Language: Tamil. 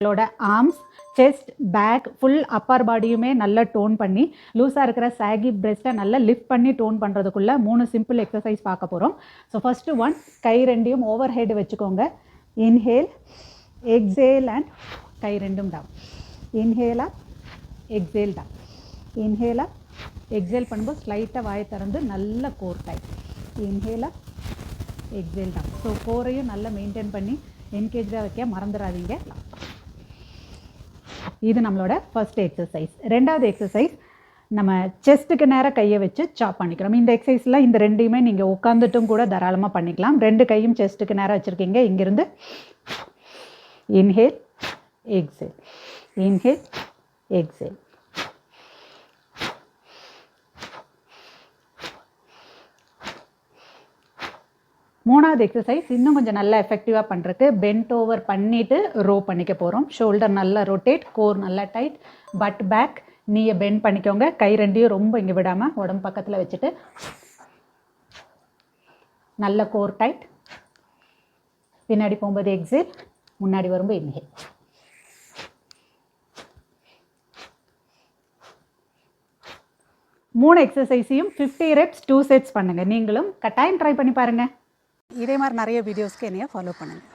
உங்களோட arms, chest, back, full upper பாடியுமே நல்லா டோன் பண்ணி லூஸாக இருக்கிற சாகி பிரெஸ்ட்டை நல்லா லிஃப்ட் பண்ணி டோன் பண்ணுறதுக்குள்ள 3 சிம்பிள் எக்ஸசைஸ் பார்க்க போகிறோம். ஸோ ஃபஸ்ட்டு ஒன், கை ரெண்டையும் ஓவர் ஹெட் வச்சுக்கோங்க. இன்ஹேல், எக்ஸேல் அண்ட் கை ரெண்டும் டவுன். இன்ஹேலா, எக்ஸேல் டவுன். இன்ஹேலா, எக்ஸேல் பண்ணும்போது ஸ்லைட்டாக வாயை திறந்து நல்ல கோர் டைப். இன்ஹேலா, எக்ஸேல் டவுன். ஸோ கோரையும் நல்லா மெயின்டைன் பண்ணி என்கேஜாக வைக்க மறந்துடாதீங்க. இது நம்மளோட ஃபர்ஸ்ட் எக்ஸசைஸ். ரெண்டாவது எக்ஸசைஸ், நம்ம செஸ்ட்டுக்கு நேராக கையை வச்சு சாப் பண்ணிக்கிறோம். இந்த எக்ஸசைஸில் இந்த ரெண்டையுமே நீங்கள் உட்காந்துட்டும் கூட தாராளமாக பண்ணிக்கலாம். ரெண்டு கையும் செஸ்ட்டுக்கு நேராக வச்சுருக்கீங்க. இங்கேருந்து இன்ஹேல், எக்ஸேல், இன்ஹேல், எக்ஸேல். மூணாவது எக்ஸசைஸ் இன்னும் கொஞ்சம் நல்லா எஃபெக்டிவாக பண்ணுறதுக்கு பென்ட் ஓவர் பண்ணிவிட்டு ரோ பண்ணிக்க போகிறோம். ஷோல்டர் நல்லா ரொட்டேட், கோர் நல்லா டைட், பட் பேக், நீயை பெண்ட் பண்ணிக்கோங்க. கை ரெண்டையும் ரொம்ப இங்கே விடாமல் உடம்பு பக்கத்தில் வச்சுட்டு நல்ல கோர் டைட். பின்னாடி போகும்போது எக்ஸேல், முன்னாடி வரும்போது இன்ஹேல். மூணு எக்ஸசைஸையும் 50 reps 2 sets பண்ணுங்கள். நீங்களும் கட்டாயம் ட்ரை பண்ணி பாருங்கள். இதே மாதிரி நிறைய வீடியோஸ்க்கு என்னைய ஃபாலோ பண்ணுங்கள்.